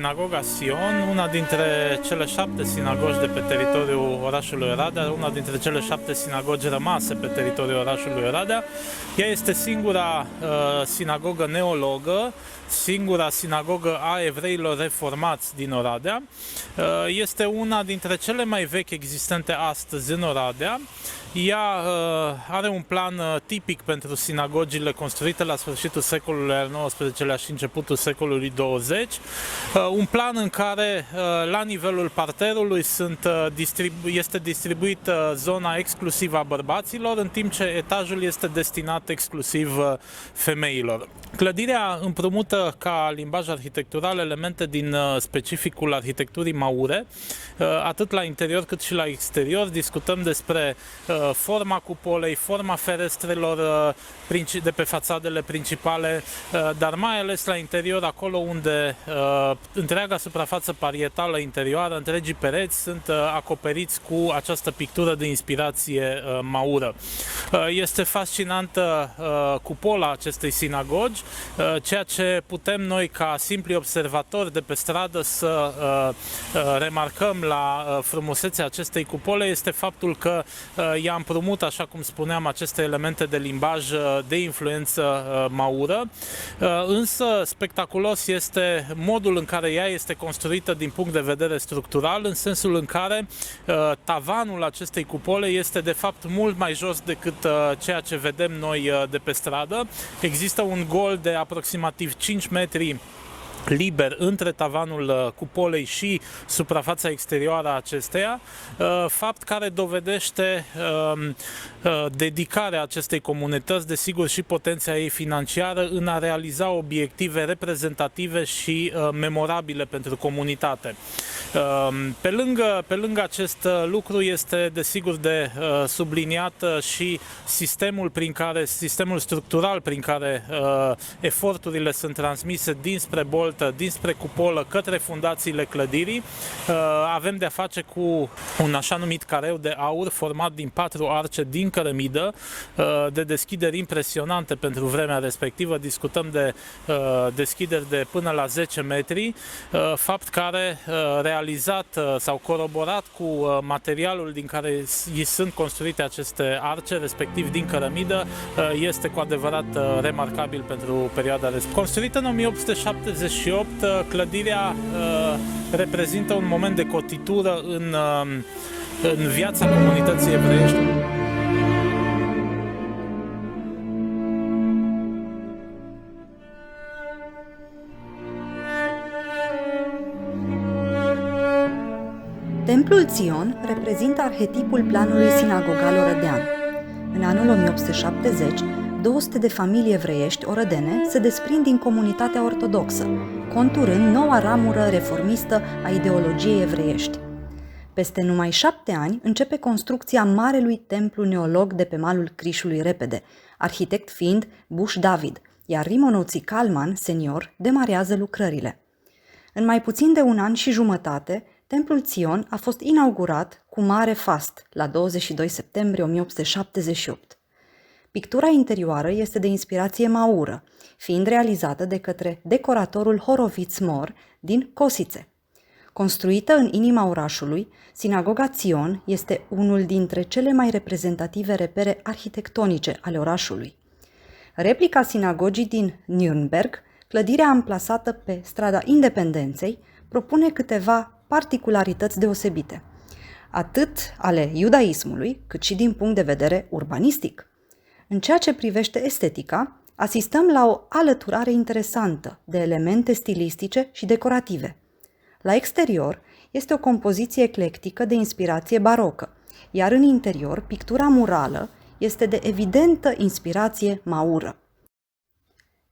Sinagoga Sion, una dintre cele 7 sinagogi de pe teritoriul orașului Oradea, una dintre cele 7 sinagogi rămase pe teritoriul orașului Oradea. Ea este singura sinagogă neologă, singura sinagogă a evreilor reformați din Oradea. Este una dintre cele mai vechi existente astăzi în Oradea. Ea are un plan tipic pentru sinagogile construite la sfârșitul secolului al XIX-lea și începutul secolului 20. Un plan în care la nivelul parterului este distribuită zona exclusiv a bărbaților, în timp ce etajul este destinat exclusiv femeilor. Clădirea împrumută ca limbaj arhitectural elemente din specificul arhitecturii maure, atât la interior cât și la exterior. Discutăm despre forma cupolei, forma ferestrelor de pe fațadele principale, dar mai ales la interior, acolo unde întreaga suprafață parietală interioară, întregii pereți sunt acoperiți cu această pictură de inspirație maură. Este fascinantă cupola acestei sinagogi, ceea ce putem noi ca simpli observatori de pe stradă să remarcăm la frumusețea acestei cupole este faptul că ea împrumută, așa cum spuneam, aceste elemente de limbaj de influență maură, însă spectaculos este modul în care ea este construită din punct de vedere structural, în sensul în care tavanul acestei cupole este de fapt mult mai jos decât ceea ce vedem noi de pe stradă. Există un gol de aproximativ 5 metri liber între tavanul cupolei și suprafața exterioară a acesteia, fapt care dovedește dedicarea acestei comunități, desigur și potența ei financiară în a realiza obiective reprezentative și memorabile pentru comunitate. Pe lângă acest lucru este desigur de subliniat și sistemul structural prin care eforturile sunt transmise dinspre boltă, dinspre cupolă, către fundațiile clădirii. Avem de-a face cu un așa numit careu de aur format din 4 arce din cărămidă, de deschideri impresionante pentru vremea respectivă. Discutăm de deschideri de până la 10 metri, fapt care realizat sau coroborat cu materialul din care sunt construite aceste arce, respectiv din cărămidă, este cu adevărat remarcabil pentru perioada respectivă. Construită în 1878, clădirea reprezintă un moment de cotitură în viața comunității evreiești. Templul Sion reprezintă arhetipul planului sinagogal orădean. În anul 1870, 200 de familii evreiești orădene se desprind din comunitatea ortodoxă, conturând noua ramură reformistă a ideologiei evreiești. Peste numai 7 ani începe construcția marelui templu neolog de pe malul Crișului Repede, arhitect fiind Bush David, iar Rimonoții Kalman, senior, demarează lucrările. În mai puțin de un an și jumătate, Templul Sion a fost inaugurat cu mare fast la 22 septembrie 1878. Pictura interioară este de inspirație maură, fiind realizată de către decoratorul Horovitz Mor din Cosițe. Construită în inima orașului, sinagoga Sion este unul dintre cele mai reprezentative repere arhitectonice ale orașului. Replica sinagogii din Nürnberg, clădirea amplasată pe strada Independenței, propune câteva particularități deosebite, atât ale iudaismului, cât și din punct de vedere urbanistic. În ceea ce privește estetica, asistăm la o alăturare interesantă de elemente stilistice și decorative. La exterior este o compoziție eclectică de inspirație barocă, iar în interior pictura murală este de evidentă inspirație maură.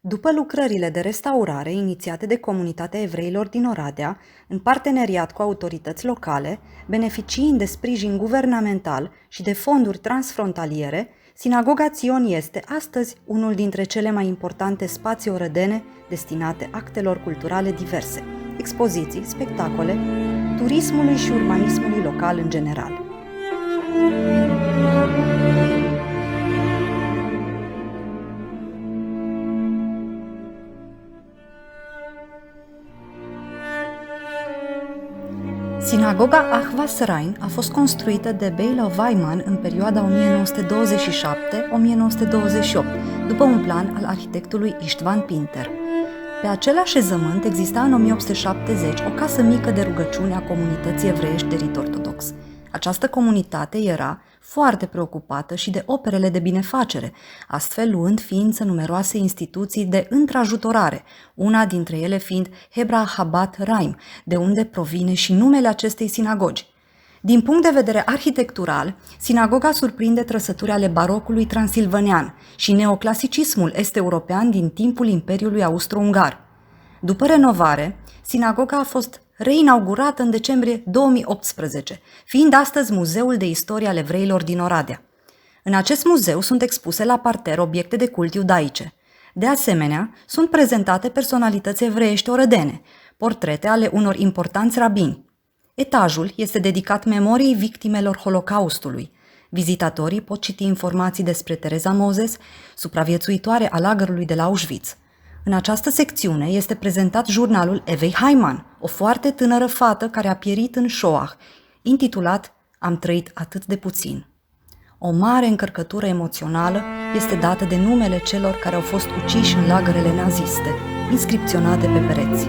După lucrările de restaurare inițiate de comunitatea evreilor din Oradea, în parteneriat cu autorități locale, beneficiind de sprijin guvernamental și de fonduri transfrontaliere, Sinagoga Sion este astăzi unul dintre cele mai importante spații orădene destinate actelor culturale diverse, expoziții, spectacole, turismului și urbanismului local în general. Sinagoga Ahvas Rain a fost construită de Beilov Weiman în perioada 1927-1928, după un plan al arhitectului Istvan Pinter. Pe acel așezământ exista în 1870 o casă mică de rugăciune a comunității evreiești de rit ortodox. Această comunitate era foarte preocupată și de operele de binefacere, astfel luând ființă numeroase instituții de întrajutorare, una dintre ele fiind Hebra Habat Raim, de unde provine și numele acestei sinagogi. Din punct de vedere arhitectural, sinagoga surprinde trăsături ale barocului transilvanean și neoclasicismul est-european din timpul Imperiului Austro-Ungar. După renovare, sinagoga a fost reinaugurată în decembrie 2018, fiind astăzi Muzeul de Istorie al Evreilor din Oradea. În acest muzeu sunt expuse la parter obiecte de cult iudaice. De asemenea, sunt prezentate personalități evreiești orădene, portrete ale unor importanți rabini. Etajul este dedicat memoriei victimelor Holocaustului. Vizitatorii pot citi informații despre Tereza Moses, supraviețuitoare a lagărului de la Auschwitz. În această secțiune este prezentat jurnalul Evei Haiman, o foarte tânără fată care a pierit în Shoah, intitulat Am trăit atât de puțin. O mare încărcătură emoțională este dată de numele celor care au fost uciși în lagărele naziste, inscripționate pe pereți.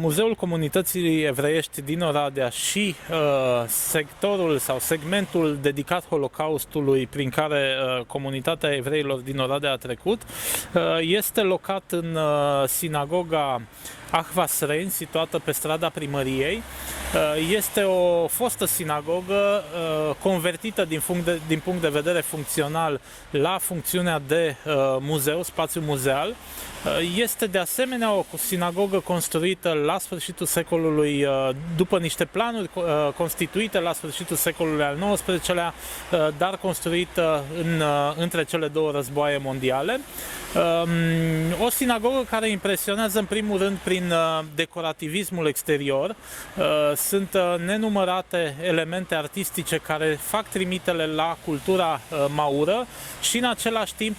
Muzeul Comunității Evreiești din Oradea și sectorul sau segmentul dedicat Holocaustului prin care comunitatea evreilor din Oradea a trecut este locat în sinagoga Ahvas Rain, situată pe strada Primăriei. Este o fostă sinagogă convertită din punct de vedere funcțional la funcțiunea de muzeu, spațiu muzeal. Este de asemenea o sinagogă construită la sfârșitul secolului, după niște planuri constituite la sfârșitul secolului al XIX-lea, dar construită între cele două războaie mondiale. O sinagogă care impresionează în primul rând prin decorativismul exterior. Sunt nenumărate elemente artistice care fac trimitele la cultura maură și în același timp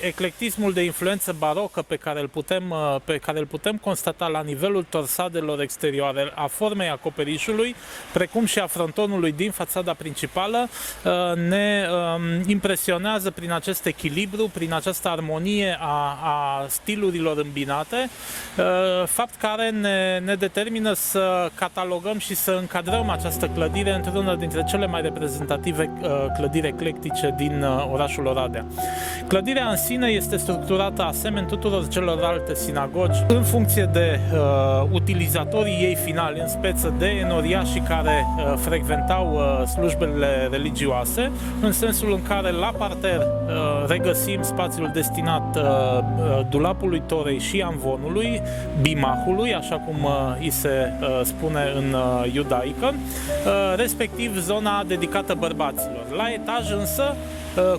eclectismul de influență barocă pe care îl putem constata la nivelul torsadelor exterioare, a formei acoperișului, precum și a frontonului din fațada principală, ne impresionează prin acest echilibru, prin această armonie a stilurilor îmbinate, fapt care ne determină să catalogăm și să încadrăm această clădire într-una dintre cele mai reprezentative clădiri eclectice din orașul Oradea. Clădirea în sine este structurată asemeni tuturor celorlalte sinagogi în funcție de utilizatorii ei finali, în speță de enoriașii care frecventau slujbele religioase, în sensul în care la parter regăsim spațiul destinat dulapului Torei și amvonului, bimahului, așa cum îi se spune în iudaică, respectiv zona dedicată bărbaților. La etaj însă,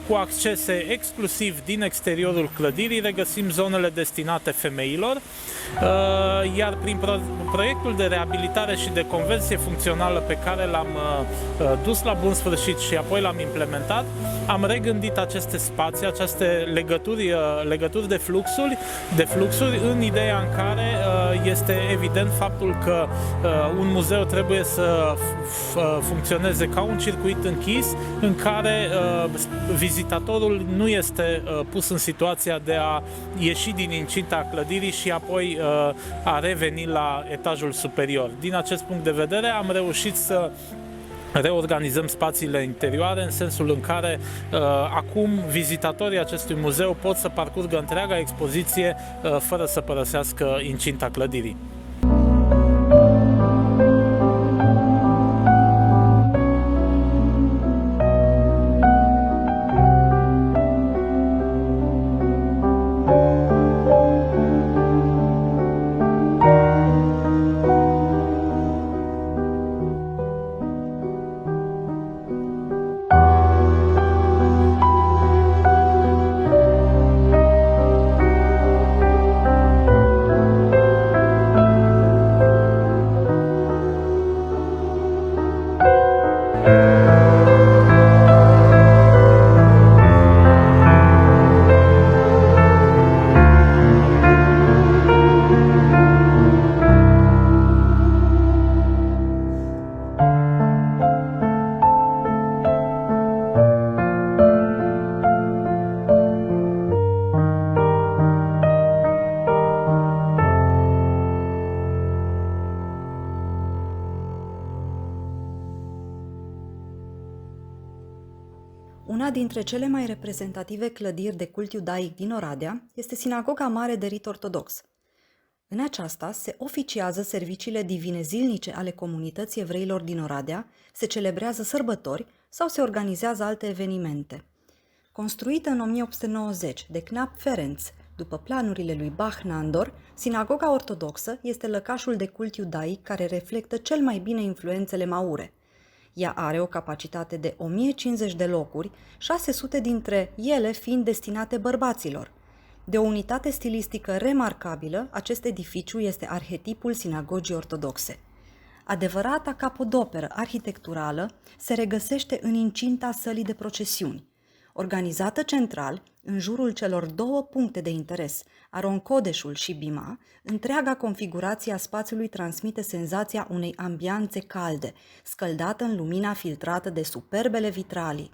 cu accese exclusiv din exteriorul clădirii, regăsim zonele destinate femeilor, iar prin proiectul de reabilitare și de conversie funcțională pe care l-am dus la bun sfârșit și apoi l-am implementat, am regândit aceste spații, aceste legături de fluxuri în ideea în care este evident faptul că un muzeu trebuie să funcționeze ca un circuit închis în care vizitatorul nu este pus în situația de a ieși din incinta clădirii și apoi a reveni la etajul superior. Din acest punct de vedere am reușit să reorganizăm spațiile interioare în sensul în care acum vizitatorii acestui muzeu pot să parcurgă întreaga expoziție fără să părăsească incinta clădirii. Una dintre cele mai reprezentative clădiri de cult iudaic din Oradea este Sinagoga Mare de Rit Ortodox. În aceasta se oficiază serviciile divine zilnice ale comunității evreilor din Oradea, se celebrează sărbători sau se organizează alte evenimente. Construită în 1890 de Knap Ferenc, după planurile lui Bach Nandor, sinagoga ortodoxă este lăcașul de cult iudaic care reflectă cel mai bine influențele maure. Ea are o capacitate de 1050 de locuri, 600 dintre ele fiind destinate bărbaților. De o unitate stilistică remarcabilă, acest edificiu este arhetipul sinagogii ortodoxe. Adevărata capodoperă arhitecturală se regăsește în incinta sălii de procesiuni. Organizată central, în jurul celor două puncte de interes, Aron Codeșul și Bima, întreaga configurație a spațiului transmite senzația unei ambianțe calde, scăldată în lumina filtrată de superbele vitralii.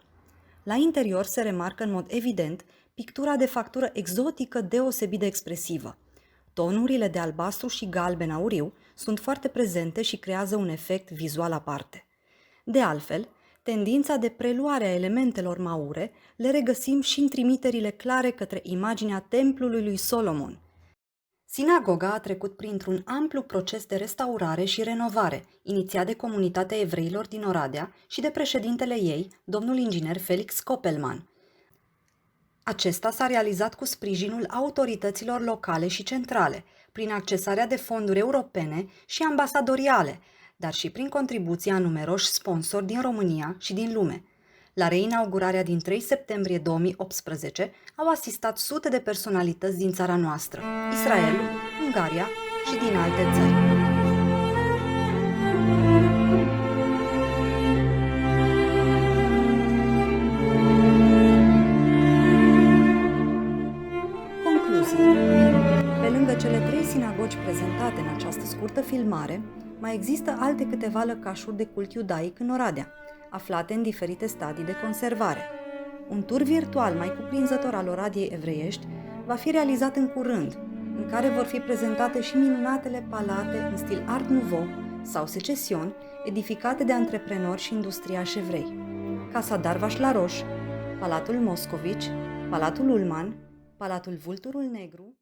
La interior se remarcă în mod evident pictura de factură exotică deosebit de expresivă. Tonurile de albastru și galben auriu sunt foarte prezente și creează un efect vizual aparte. De altfel, tendința de preluare a elementelor maure le regăsim și în trimiterile clare către imaginea templului lui Solomon. Sinagoga a trecut printr-un amplu proces de restaurare și renovare, inițiat de comunitatea evreilor din Oradea și de președintele ei, domnul inginer Felix Koppelman. Acesta s-a realizat cu sprijinul autorităților locale și centrale, prin accesarea de fonduri europene și ambasadoriale, dar și prin contribuția a numeroși sponsori din România și din lume. La reinaugurarea din 3 septembrie 2018 au asistat sute de personalități din țara noastră, Israel, Ungaria și din alte țări. Concluzie. Pe lângă cele 3 sinagogi prezentate în această scurtă filmare, mai există alte câteva lăcașuri de cult iudaic în Oradea, aflate în diferite stadii de conservare. Un tur virtual mai cuprinzător al Oradiei evreiești va fi realizat în curând, în care vor fi prezentate și minunatele palate în stil Art Nouveau sau Secesion, edificate de antreprenori și industriași evrei. Casa Darvaș la Roș, Palatul Moscovici, Palatul Ulman, Palatul Vulturul Negru,